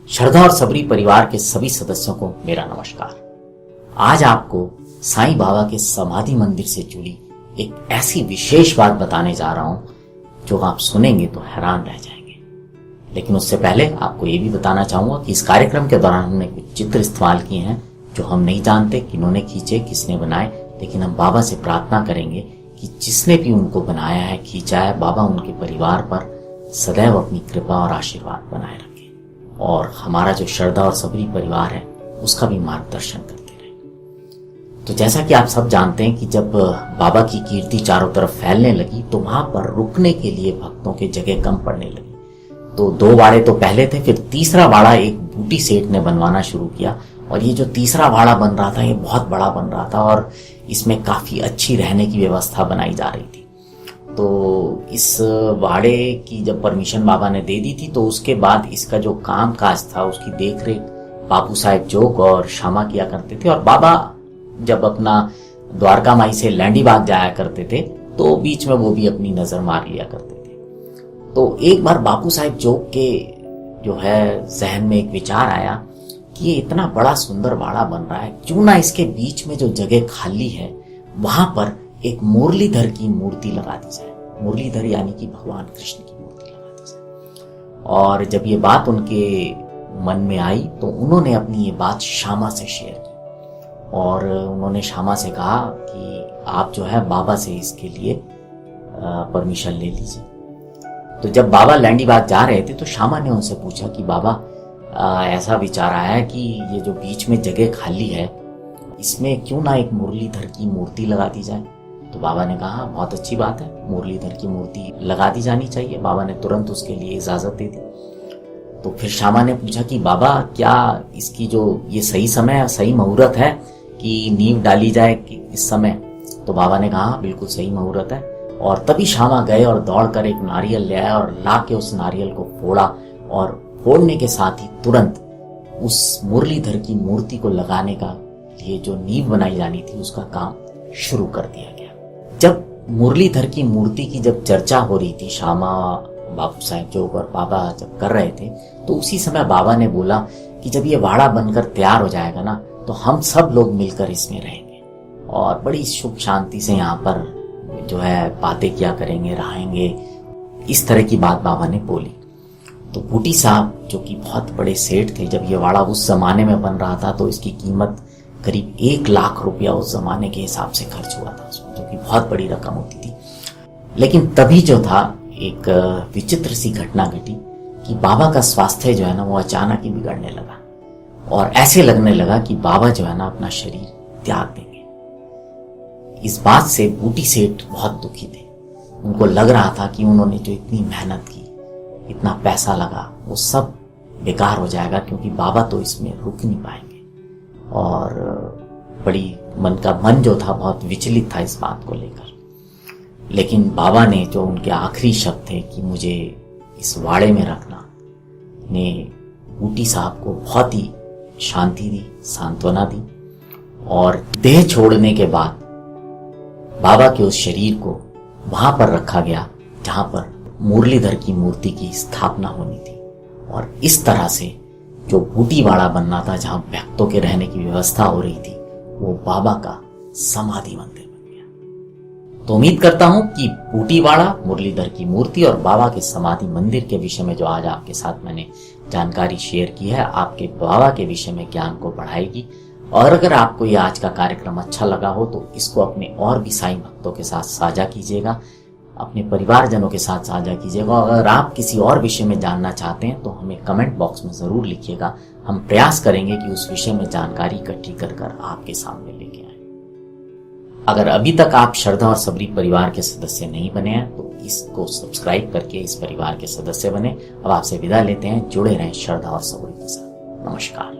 श्रद्धा और सबरी परिवार के सभी सदस्यों को मेरा नमस्कार। आज आपको साईं बाबा के समाधि मंदिर से जुड़ी एक ऐसी विशेष बात बताने जा रहा हूं जो आप सुनेंगे तो हैरान रह जाएंगे। लेकिन उससे पहले आपको ये भी बताना चाहूंगा कि इस कार्यक्रम के दौरान हमने कुछ चित्र इस्तेमाल किए हैं जो हम नहीं जानते किन्होंने खींचे, किसने बनाए, लेकिन हम बाबा से प्रार्थना करेंगे कि जिसने भी उनको बनाया है, खींचा है, बाबा उनके परिवार पर सदैव अपनी कृपा और आशीर्वाद बनाए रखें और हमारा जो श्रद्धा और सबरी परिवार है उसका भी मार्गदर्शन करते रहे। तो जैसा कि आप सब जानते हैं कि जब बाबा की कीर्ति चारों तरफ फैलने लगी तो वहां पर रुकने के लिए भक्तों की जगह कम पड़ने लगी। तो 2 वाड़े तो पहले थे, फिर तीसरा वाड़ा एक बूटी सेठ ने बनवाना शुरू किया और ये जो तीसरा वाड़ा बन रहा था ये बहुत बड़ा बन रहा था और इसमें काफी अच्छी रहने की व्यवस्था बनाई जा रही थी। तो इस वाड़े की जब परमिशन बाबा ने दे दी थी तो उसके बाद इसका जो काम काज था उसकी देखरेख बापू साहेब जोग और श्यामा किया करते थे और बाबा जब अपना द्वारका माई से लैंडी बाग जाया करते थे तो बीच में वो भी अपनी नजर मार लिया करते थे। तो एक बार बापू साहेब जोग के जो है जहन में एक विचार आया कि ये इतना बड़ा सुंदर वाड़ा बन रहा है, क्यों ना इसके बीच में जो जगह खाली है वहां पर एक मुरलीधर की मूर्ति लगा दी जाए। मुरलीधर यानी कि भगवान कृष्ण की मूर्ति लगा दी जाए। और जब ये बात उनके मन में आई तो उन्होंने अपनी ये बात श्यामा से शेयर की और उन्होंने श्यामा से कहा कि आप जो है बाबा से इसके लिए परमिशन ले लीजिए। तो जब बाबा लैंडी बाग जा रहे थे तो श्यामा ने उनसे पूछा कि बाबा ऐसा विचार आया है कि ये जो बीच में जगह खाली है इसमें क्यों ना एक मुरलीधर की मूर्ति लगा दी जाए। तो बाबा ने कहा बहुत अच्छी बात है, मुरलीधर की मूर्ति लगा दी जानी चाहिए। बाबा ने तुरंत उसके लिए इजाजत दे दी। तो फिर श्यामा ने पूछा कि बाबा क्या इसकी जो ये सही समय है, सही मुहूर्त है कि नींव डाली जाए इस समय। तो बाबा ने कहा बिल्कुल सही मुहूर्त है। और तभी श्यामा गए और दौड़कर एक नारियल ले आया और ला के उस नारियल को फोड़ा और फोड़ने के साथ ही तुरंत उस मुरलीधर की मूर्ति को लगाने का लिए जो नींव बनाई जानी थी उसका काम शुरू कर दिया गया। जब मुरलीधर की मूर्ति की जब चर्चा हो रही थी, श्यामा, बापू साहेब जोग और बाबा जब कर रहे थे तो उसी समय बाबा ने बोला कि जब ये वाड़ा बनकर तैयार हो जाएगा ना तो हम सब लोग मिलकर इसमें रहेंगे और बड़ी सुख शांति से यहाँ पर जो है बातें किया करेंगे, रहेंगे। इस तरह की बात बाबा ने बोली। तो बूटी साहब जो कि बहुत बड़े सेठ थे, जब ये वाड़ा उस जमाने में बन रहा था तो इसकी कीमत करीब 1 लाख रुपया उस जमाने के हिसाब से खर्च हुआ था उसमें, जो कि बहुत बड़ी रकम होती थी। लेकिन तभी जो था एक विचित्र सी घटना घटी कि बाबा का स्वास्थ्य जो है ना वो अचानक ही बिगड़ने लगा और ऐसे लगने लगा कि बाबा जो है ना अपना शरीर त्याग देंगे। इस बात से बूटी सेठ बहुत दुखी थे। उनको लग रहा था कि उन्होंने जो इतनी मेहनत की, इतना पैसा लगा, वो सब बेकार हो जाएगा क्योंकि बाबा तो इसमें रुक नहीं पाएंगे। और बड़ी मन जो था बहुत विचलित था इस बात को लेकर। लेकिन बाबा ने जो उनके आखिरी शब्द थे कि मुझे इस वाड़े में रखना, ने बूटी साहब को बहुत ही शांति दी, सांत्वना दी। और देह छोड़ने के बाद बाबा के उस शरीर को वहां पर रखा गया जहां पर मुरलीधर की मूर्ति की स्थापना होनी थी। और इस तरह से जो बूटी वाड़ा बनना था, जहां भक्तों के रहने की व्यवस्था हो रही थी, वो बाबा का समाधि मंदिर बन गया। तो उम्मीद करता हूं कि बूटी वाड़ा, मुरलीधर की मूर्ति और बाबा के समाधि मंदिर के विषय में जो आज आपके साथ मैंने जानकारी शेयर की है आपके बाबा के विषय में ज्ञान को बढ़ाएगी। और अगर आपको ये आज का कार्यक्रम अच्छा लगा हो तो इसको अपने और भी साईं भक्तों के साथ साझा कीजिएगा, अपने परिवारजनों के साथ साझा कीजिएगा। अगर आप किसी और विषय में जानना चाहते हैं तो हमें कमेंट बॉक्स में जरूर लिखिएगा। हम प्रयास करेंगे कि उस विषय में जानकारी इकट्ठी कर आपके सामने लेके आए। अगर अभी तक आप श्रद्धा और सबरी परिवार के सदस्य नहीं बने हैं तो इसको सब्सक्राइब करके इस परिवार के सदस्य बने। अब आपसे विदा लेते हैं। जुड़े रहें श्रद्धा और सबरी के साथ। नमस्कार।